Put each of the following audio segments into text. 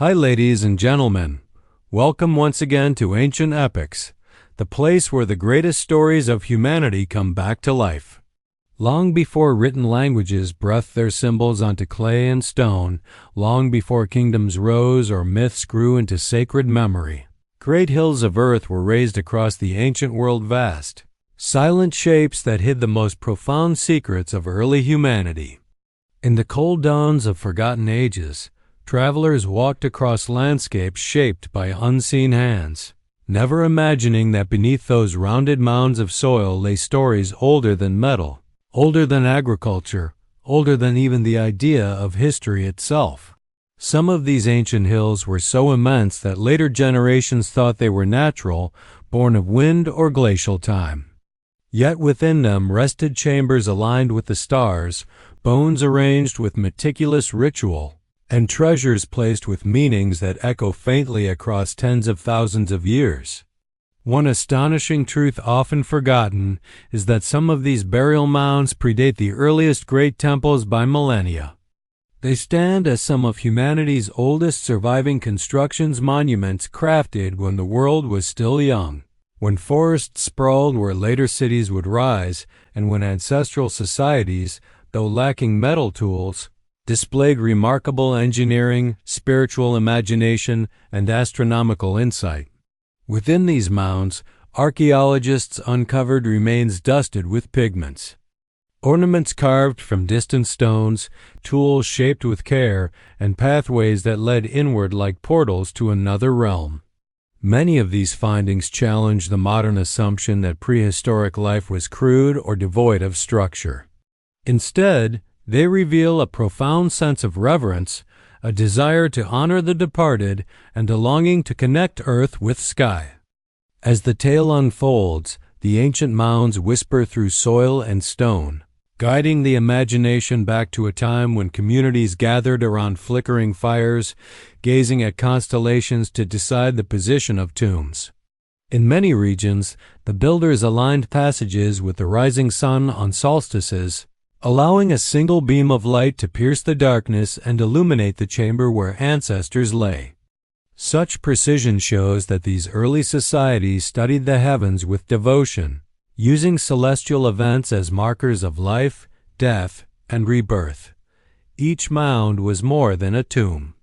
Hi, ladies and gentlemen. Welcome once again to Ancient Epics, the place where the greatest stories of humanity come back to life. Long before written languages breathed their symbols onto clay and stone, long before kingdoms rose or myths grew into sacred memory, great hills of earth were raised across the ancient world vast, silent shapes that hid the most profound secrets of early humanity. In the cold dawns of forgotten ages, travelers walked across landscapes shaped by unseen hands, never imagining that beneath those rounded mounds of soil lay stories older than metal, older than agriculture, older than even the idea of history itself. Some of these ancient hills were so immense that later generations thought they were natural, born of wind or glacial time. Yet within them rested chambers aligned with the stars, bones arranged with meticulous ritual, and treasures placed with meanings that echo faintly across tens of thousands of years. One astonishing truth often forgotten is that some of these burial mounds predate the earliest great temples by millennia. They stand as some of humanity's oldest surviving constructions monuments crafted when the world was still young, when forests sprawled where later cities would rise, and when ancestral societies, though lacking metal tools, displayed remarkable engineering, spiritual imagination, and astronomical insight. Within these mounds, archaeologists uncovered remains dusted with pigments, ornaments carved from distant stones, tools shaped with care, and pathways that led inward like portals to another realm. Many of these findings challenge the modern assumption that prehistoric life was crude or devoid of structure. Instead, they reveal a profound sense of reverence, a desire to honor the departed, and a longing to connect earth with sky. As the tale unfolds, the ancient mounds whisper through soil and stone, guiding the imagination back to a time when communities gathered around flickering fires, gazing at constellations to decide the position of tombs. In many regions, the builders aligned passages with the rising sun on solstices, allowing a single beam of light to pierce the darkness and illuminate the chamber where ancestors lay. Such precision shows that these early societies studied the heavens with devotion, using celestial events as markers of life, death, and rebirth. Each mound was more than a tomb.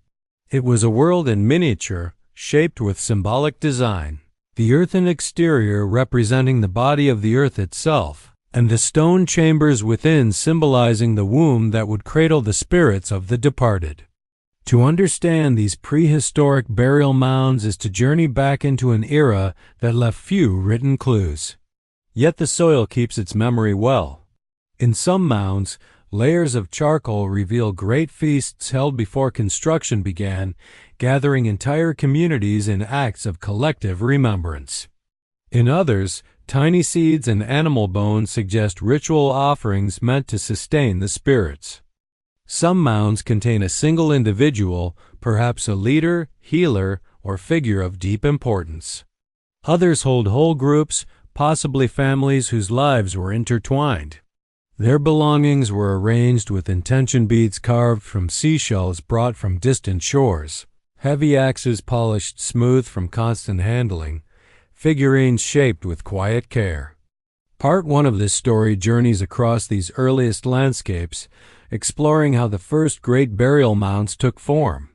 It was a world in miniature, shaped with symbolic design, the earthen exterior representing the body of the earth itself, and the stone chambers within symbolizing the womb that would cradle the spirits of the departed. To understand these prehistoric burial mounds is to journey back into an era that left few written clues. Yet the soil keeps its memory well. In some mounds, layers of charcoal reveal great feasts held before construction began, gathering entire communities in acts of collective remembrance. In others, tiny seeds and animal bones suggest ritual offerings meant to sustain the spirits. Some mounds contain a single individual, perhaps a leader, healer, or figure of deep importance. Others hold whole groups, possibly families whose lives were intertwined. Their belongings were arranged with intention beads carved from seashells brought from distant shores, heavy axes polished smooth from constant handling, figurines shaped with quiet care. Part 1 of this story journeys across these earliest landscapes, exploring how the first great burial mounds took form.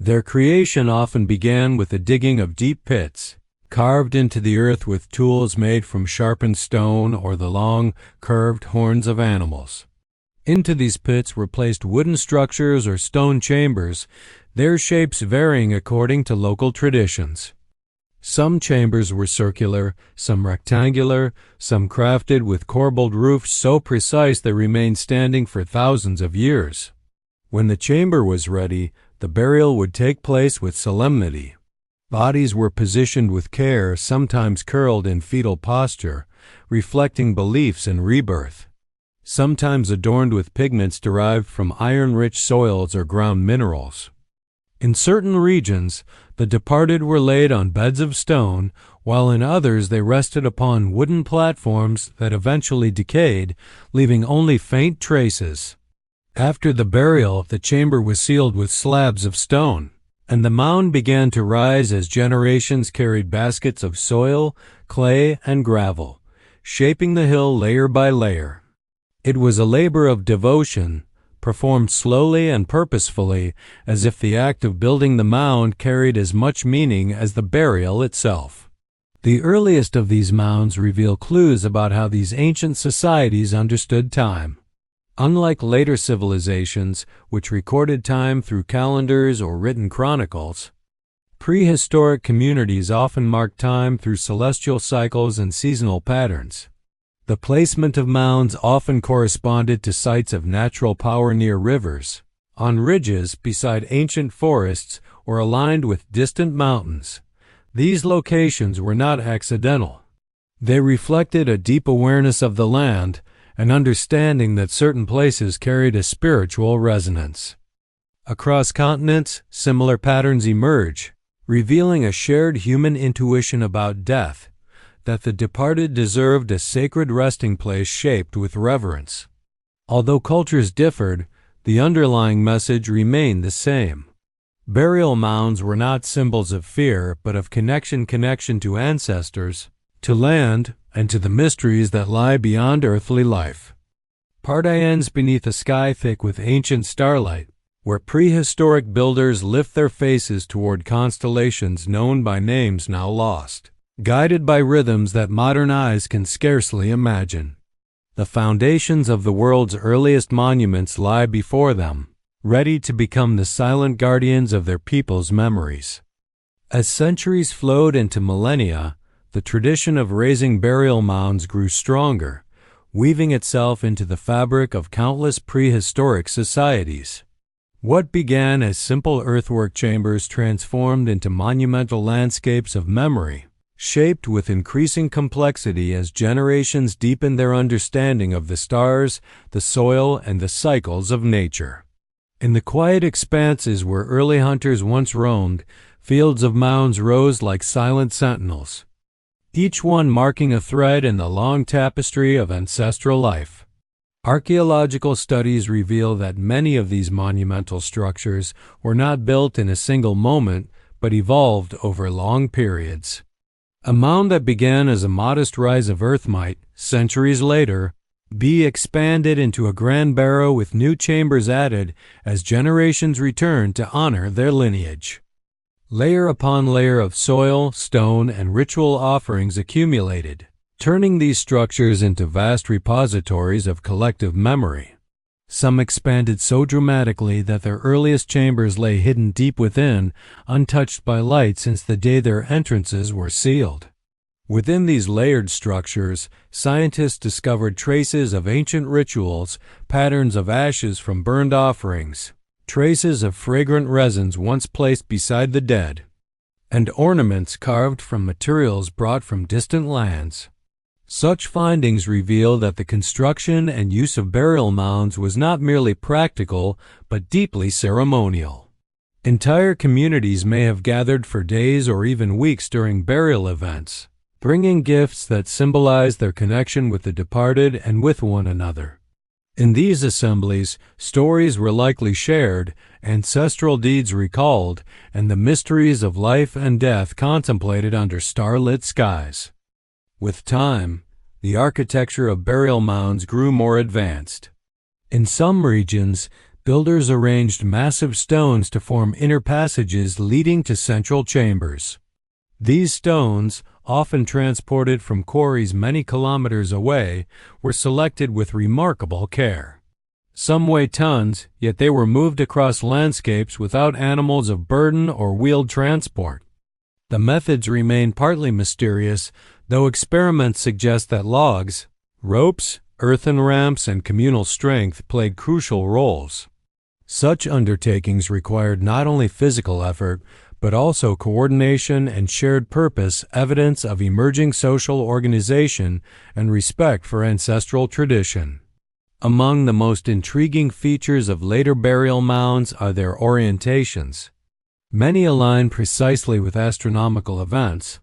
Their creation often began with the digging of deep pits, carved into the earth with tools made from sharpened stone or the long, curved horns of animals. Into these pits were placed wooden structures or stone chambers, their shapes varying according to local traditions. Some chambers were circular, some rectangular, some crafted with corbelled roofs so precise they remained standing for thousands of years. When the chamber was ready, the burial would take place with solemnity. Bodies were positioned with care, sometimes curled in fetal posture, reflecting beliefs in rebirth. Sometimes adorned with pigments derived from iron-rich soils or ground minerals. In certain regions, the departed were laid on beds of stone, while in others they rested upon wooden platforms that eventually decayed, leaving only faint traces. After the burial, the chamber was sealed with slabs of stone, and the mound began to rise as generations carried baskets of soil, clay, and gravel, shaping the hill layer by layer. It was a labor of devotion, performed slowly and purposefully, as if the act of building the mound carried as much meaning as the burial itself. The earliest of these mounds reveal clues about how these ancient societies understood time. Unlike later civilizations, which recorded time through calendars or written chronicles, prehistoric communities often marked time through celestial cycles and seasonal patterns. The placement of mounds often corresponded to sites of natural power near rivers, on ridges beside ancient forests, or aligned with distant mountains. These locations were not accidental. They reflected a deep awareness of the land, an understanding that certain places carried a spiritual resonance. Across continents, similar patterns emerge, revealing a shared human intuition about death, that the departed deserved a sacred resting place shaped with reverence. Although cultures differed, the underlying message remained the same. Burial mounds were not symbols of fear, but of connection to ancestors, to land, and to the mysteries that lie beyond earthly life. Part ends beneath a sky thick with ancient starlight, where prehistoric builders lift their faces toward constellations known by names now lost, guided by rhythms that modern eyes can scarcely imagine. The foundations of the world's earliest monuments lie before them, ready to become the silent guardians of their people's memories. As centuries flowed into millennia, the tradition of raising burial mounds grew stronger, weaving itself into the fabric of countless prehistoric societies. What began as simple earthwork chambers transformed into monumental landscapes of memory, shaped with increasing complexity as generations deepened their understanding of the stars, the soil, and the cycles of nature. In the quiet expanses where early hunters once roamed, fields of mounds rose like silent sentinels, each one marking a thread in the long tapestry of ancestral life. Archaeological studies reveal that many of these monumental structures were not built in a single moment, but evolved over long periods. A mound that began as a modest rise of earth might, centuries later, be expanded into a grand barrow with new chambers added as generations returned to honor their lineage. Layer upon layer of soil, stone, and ritual offerings accumulated, turning these structures into vast repositories of collective memory. Some expanded so dramatically that their earliest chambers lay hidden deep within, untouched by light since the day their entrances were sealed. Within these layered structures, scientists discovered traces of ancient rituals, patterns of ashes from burned offerings, traces of fragrant resins once placed beside the dead, and ornaments carved from materials brought from distant lands. Such findings reveal that the construction and use of burial mounds was not merely practical, but deeply ceremonial. Entire communities may have gathered for days or even weeks during burial events, bringing gifts that symbolize their connection with the departed and with one another. In these assemblies, stories were likely shared, ancestral deeds recalled, and the mysteries of life and death contemplated under starlit skies. With time, the architecture of burial mounds grew more advanced. In some regions, builders arranged massive stones to form inner passages leading to central chambers. These stones, often transported from quarries many kilometers away, were selected with remarkable care. Some weighed tons, yet they were moved across landscapes without animals of burden or wheeled transport. The methods remain partly mysterious, though experiments suggest that logs, ropes, earthen ramps, and communal strength played crucial roles. Such undertakings required not only physical effort, but also coordination and shared purpose, evidence of emerging social organization and respect for ancestral tradition. Among the most intriguing features of later burial mounds are their orientations. Many align precisely with astronomical events,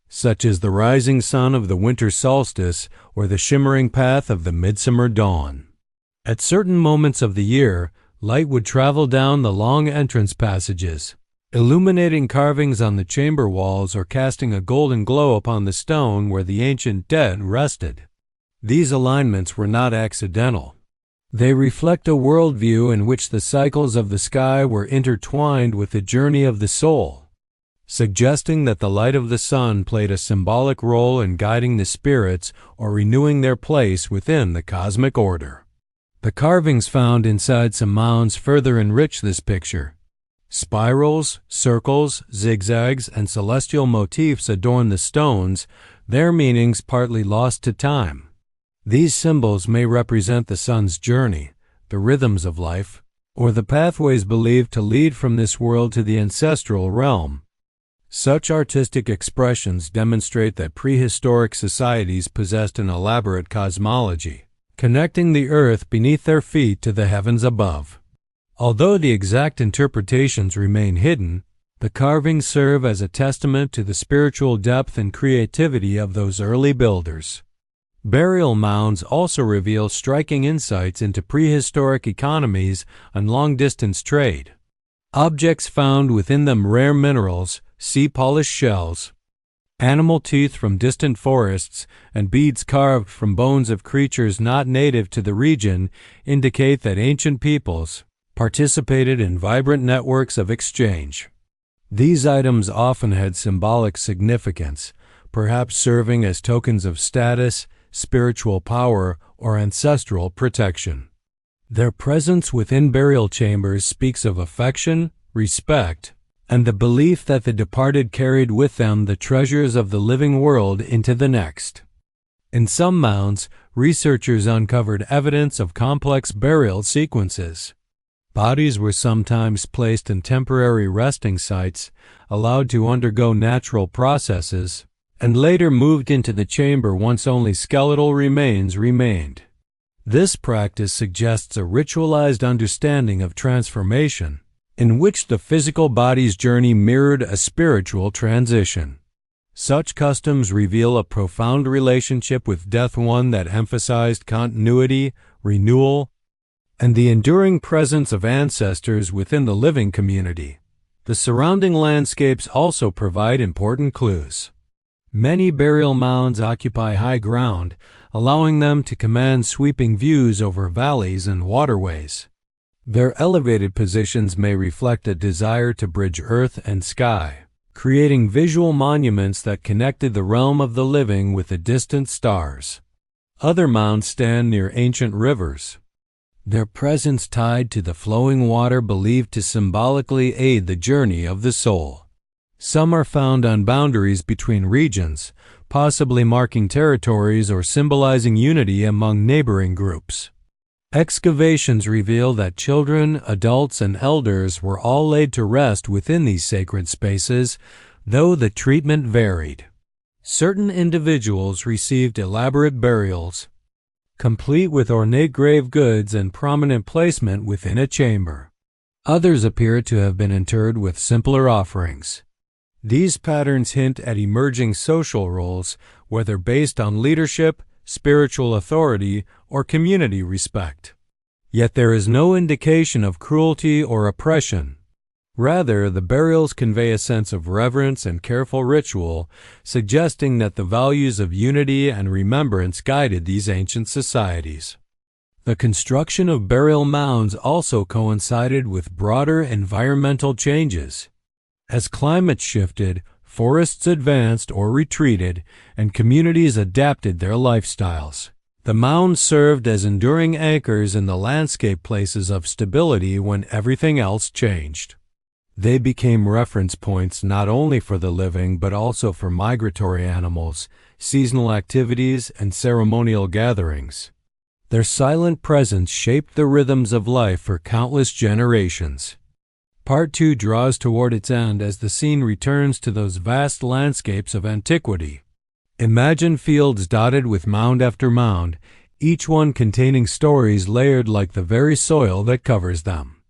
such as the rising sun of the winter solstice or the shimmering path of the midsummer dawn. At certain moments of the year, light would travel down the long entrance passages, illuminating carvings on the chamber walls or casting a golden glow upon the stone where the ancient dead rested. These alignments were not accidental. They reflect a worldview in which the cycles of the sky were intertwined with the journey of the soul, suggesting that the light of the sun played a symbolic role in guiding the spirits or renewing their place within the cosmic order. The carvings found inside some mounds further enrich this picture. Spirals, circles, zigzags, and celestial motifs adorn the stones, their meanings partly lost to time. These symbols may represent the sun's journey, the rhythms of life, or the pathways believed to lead from this world to the ancestral realm. Such artistic expressions demonstrate that prehistoric societies possessed an elaborate cosmology, connecting the earth beneath their feet to the heavens above. Although the exact interpretations remain hidden, the carvings serve as a testament to the spiritual depth and creativity of those early builders. Burial mounds also reveal striking insights into prehistoric economies and long-distance trade. Objects found within them rare minerals, sea-polished shells, animal teeth from distant forests, and beads carved from bones of creatures not native to the region indicate that ancient peoples participated in vibrant networks of exchange. These items often had symbolic significance, perhaps serving as tokens of status, spiritual power, or ancestral protection. Their presence within burial chambers speaks of affection, respect, and the belief that the departed carried with them the treasures of the living world into the next. In some mounds, researchers uncovered evidence of complex burial sequences. Bodies were sometimes placed in temporary resting sites, allowed to undergo natural processes, and later moved into the chamber once only skeletal remains remained. This practice suggests a ritualized understanding of transformation, in which the physical body's journey mirrored a spiritual transition. Such customs reveal a profound relationship with death, one that emphasized continuity, renewal, and the enduring presence of ancestors within the living community. The surrounding landscapes also provide important clues. Many burial mounds occupy high ground, allowing them to command sweeping views over valleys and waterways. Their elevated positions may reflect a desire to bridge earth and sky, creating visual monuments that connected the realm of the living with the distant stars. Other mounds stand near ancient rivers, their presence tied to the flowing water believed to symbolically aid the journey of the soul. Some are found on boundaries between regions, possibly marking territories or symbolizing unity among neighboring groups. Excavations reveal that children, adults, and elders were all laid to rest within these sacred spaces, though the treatment varied. Certain individuals received elaborate burials, complete with ornate grave goods and prominent placement within a chamber. Others appear to have been interred with simpler offerings. These patterns hint at emerging social roles, whether based on leadership, spiritual authority, or community respect. Yet there is no indication of cruelty or oppression. Rather, the burials convey a sense of reverence and careful ritual, suggesting that the values of unity and remembrance guided these ancient societies. The construction of burial mounds also coincided with broader environmental changes. As climate shifted, forests advanced or retreated, and communities adapted their lifestyles. The mounds served as enduring anchors in the landscape, places of stability when everything else changed. They became reference points not only for the living but also for migratory animals, seasonal activities, and ceremonial gatherings. Their silent presence shaped the rhythms of life for countless generations. Part 2 draws toward its end as the scene returns to those vast landscapes of antiquity. Imagine fields dotted with mound after mound, each one containing stories layered like the very soil that covers them.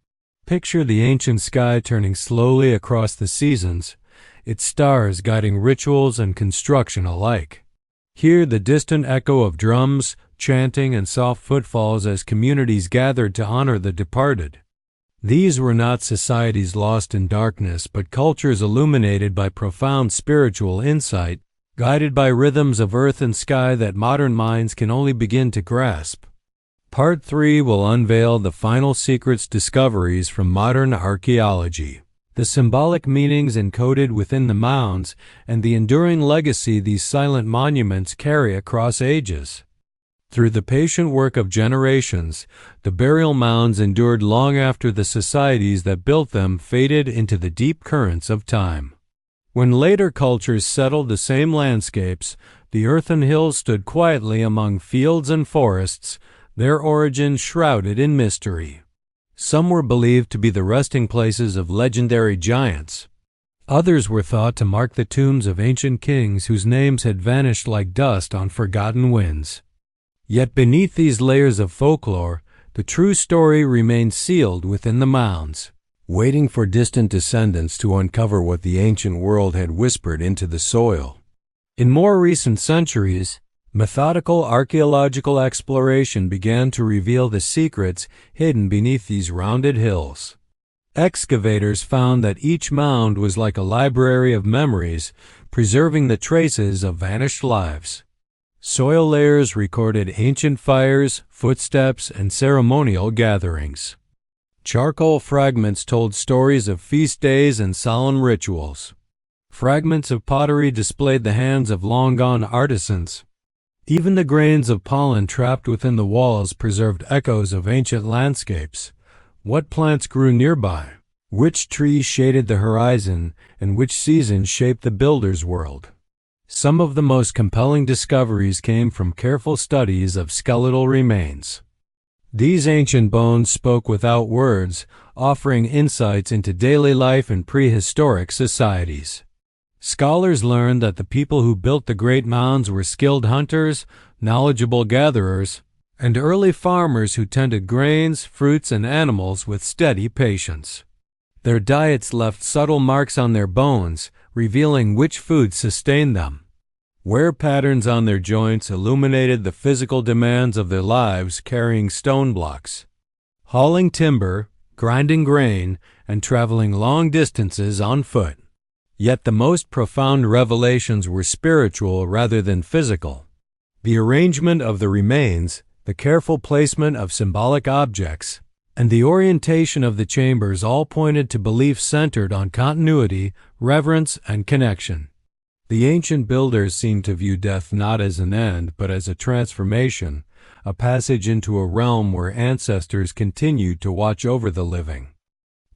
Picture the ancient sky turning slowly across the seasons, its stars guiding rituals and construction alike. Hear the distant echo of drums, chanting, and soft footfalls as communities gathered to honor the departed. These were not societies lost in darkness, but cultures illuminated by profound spiritual insight, guided by rhythms of earth and sky that modern minds can only begin to grasp. Part 3 will unveil the final secrets discoveries from modern archaeology, the symbolic meanings encoded within the mounds, and the enduring legacy these silent monuments carry across ages. Through the patient work of generations, the burial mounds endured long after the societies that built them faded into the deep currents of time. When later cultures settled the same landscapes, the earthen hills stood quietly among fields and forests, their origins shrouded in mystery. Some were believed to be the resting places of legendary giants. Others were thought to mark the tombs of ancient kings whose names had vanished like dust on forgotten winds. Yet beneath these layers of folklore, the true story remained sealed within the mounds, waiting for distant descendants to uncover what the ancient world had whispered into the soil. In more recent centuries, methodical archaeological exploration began to reveal the secrets hidden beneath these rounded hills. Excavators found that each mound was like a library of memories, preserving the traces of vanished lives. Soil layers recorded ancient fires, footsteps, and ceremonial gatherings. Charcoal fragments told stories of feast days and solemn rituals. Fragments of pottery displayed the hands of long-gone artisans. Even the grains of pollen trapped within the walls preserved echoes of ancient landscapes. What plants grew nearby? Which trees shaded the horizon, and which seasons shaped the builder's world? Some of the most compelling discoveries came from careful studies of skeletal remains. These ancient bones spoke without words, offering insights into daily life in prehistoric societies. Scholars learned that the people who built the great mounds were skilled hunters, knowledgeable gatherers, and early farmers who tended grains, fruits, and animals with steady patience. Their diets left subtle marks on their bones, revealing which foods sustained them. Wear patterns on their joints illuminated the physical demands of their lives carrying stone blocks, hauling timber, grinding grain, and traveling long distances on foot. Yet the most profound revelations were spiritual rather than physical. The arrangement of the remains, the careful placement of symbolic objects, and the orientation of the chambers all pointed to beliefs centered on continuity, reverence, and connection. The ancient builders seemed to view death not as an end, but as a transformation, a passage into a realm where ancestors continued to watch over the living.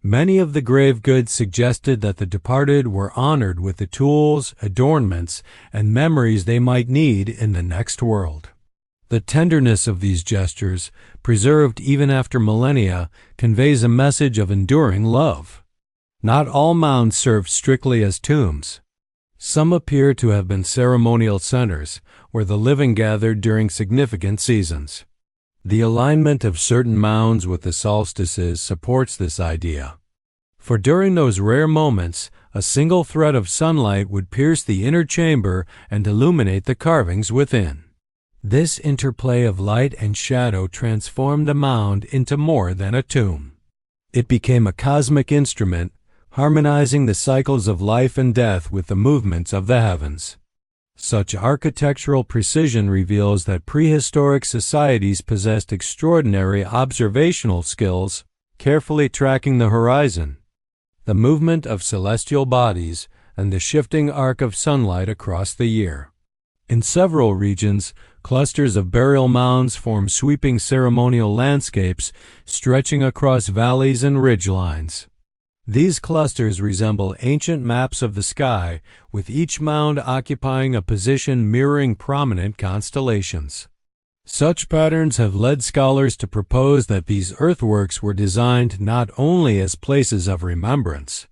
Many of the grave goods suggested that the departed were honored with the tools, adornments, and memories they might need in the next world. The tenderness of these gestures, preserved even after millennia, conveys a message of enduring love. Not all mounds served strictly as tombs. Some appear to have been ceremonial centers, where the living gathered during significant seasons. The alignment of certain mounds with the solstices supports this idea. For during those rare moments, a single thread of sunlight would pierce the inner chamber and illuminate the carvings within. This interplay of light and shadow transformed the mound into more than a tomb. It became a cosmic instrument, harmonizing the cycles of life and death with the movements of the heavens. Such architectural precision reveals that prehistoric societies possessed extraordinary observational skills, carefully tracking the horizon, the movement of celestial bodies, and the shifting arc of sunlight across the year. In several regions, clusters of burial mounds form sweeping ceremonial landscapes stretching across valleys and ridgelines. These clusters resemble ancient maps of the sky, with each mound occupying a position mirroring prominent constellations. Such patterns have led scholars to propose that these earthworks were designed not only as places of remembrance,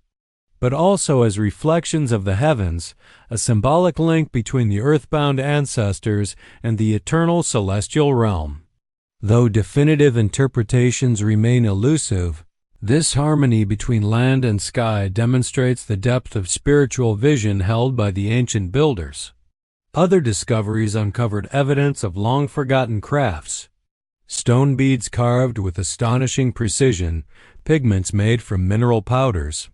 but also as reflections of the heavens, a symbolic link between the earthbound ancestors and the eternal celestial realm. Though definitive interpretations remain elusive, this harmony between land and sky demonstrates the depth of spiritual vision held by the ancient builders. Other discoveries uncovered evidence of long-forgotten crafts. Stone beads carved with astonishing precision, pigments made from mineral powders,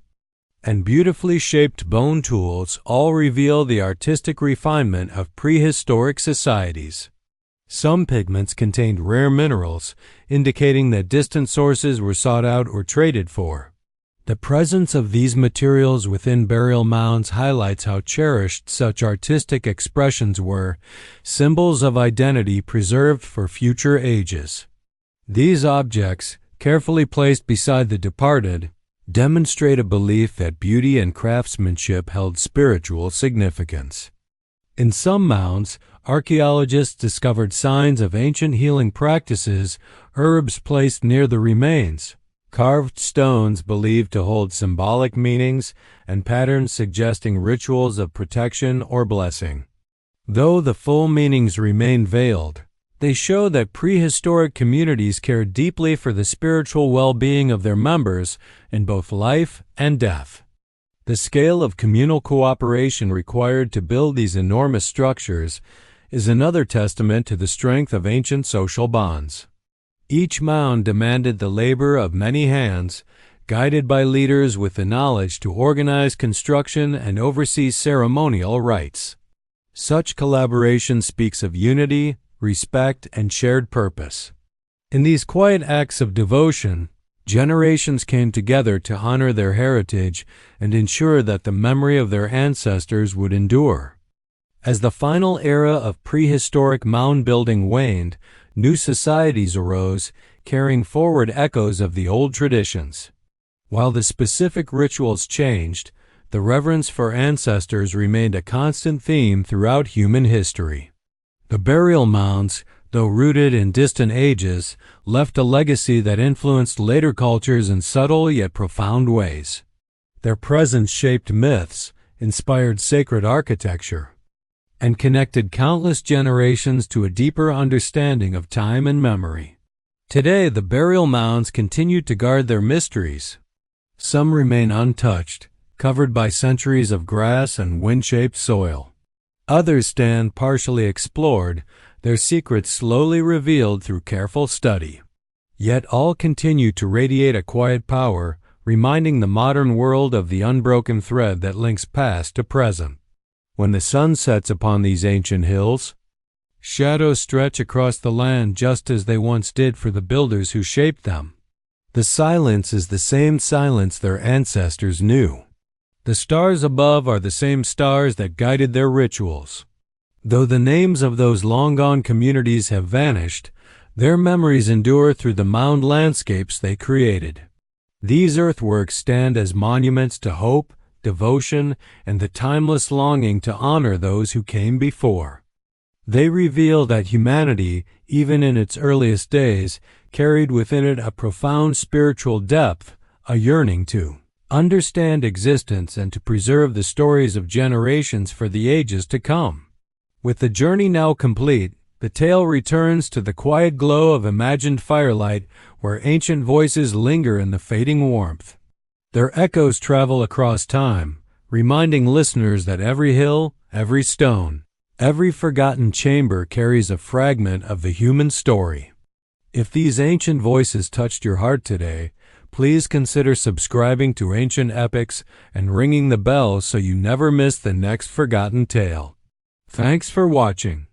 and beautifully shaped bone tools all reveal the artistic refinement of prehistoric societies. Some pigments contained rare minerals, indicating that distant sources were sought out or traded for. The presence of these materials within burial mounds highlights how cherished such artistic expressions were, symbols of identity preserved for future ages. These objects, carefully placed beside the departed, demonstrate a belief that beauty and craftsmanship held spiritual significance. In some mounds, archaeologists discovered signs of ancient healing practices, herbs placed near the remains, carved stones believed to hold symbolic meanings, and patterns suggesting rituals of protection or blessing. Though the full meanings remain veiled, they show that prehistoric communities cared deeply for the spiritual well-being of their members in both life and death. The scale of communal cooperation required to build these enormous structures is another testament to the strength of ancient social bonds. Each mound demanded the labor of many hands, guided by leaders with the knowledge to organize construction and oversee ceremonial rites. Such collaboration speaks of unity, respect, and shared purpose. In these quiet acts of devotion, generations came together to honor their heritage and ensure that the memory of their ancestors would endure. As the final era of prehistoric mound building waned, new societies arose, carrying forward echoes of the old traditions. While the specific rituals changed, the reverence for ancestors remained a constant theme throughout human history. The burial mounds, though rooted in distant ages, left a legacy that influenced later cultures in subtle yet profound ways. Their presence shaped myths, inspired sacred architecture, and connected countless generations to a deeper understanding of time and memory. Today, the burial mounds continue to guard their mysteries. Some remain untouched, covered by centuries of grass and wind-shaped soil. Others stand partially explored, their secrets slowly revealed through careful study. Yet all continue to radiate a quiet power, reminding the modern world of the unbroken thread that links past to present. When the sun sets upon these ancient hills, shadows stretch across the land just as they once did for the builders who shaped them. The silence is the same silence their ancestors knew. The stars above are the same stars that guided their rituals. Though the names of those long-gone communities have vanished, their memories endure through the mound landscapes they created. These earthworks stand as monuments to hope, devotion, and the timeless longing to honor those who came before. They reveal that humanity, even in its earliest days, carried within it a profound spiritual depth, a yearning to understand existence and to preserve the stories of generations for the ages to come. With the journey now complete, the tale returns to the quiet glow of imagined firelight where ancient voices linger in the fading warmth. Their echoes travel across time, reminding listeners that every hill, every stone, every forgotten chamber carries a fragment of the human story. If these ancient voices touched your heart today, please consider subscribing to Ancient Epics and ringing the bell so you never miss the next forgotten tale. Thanks for watching.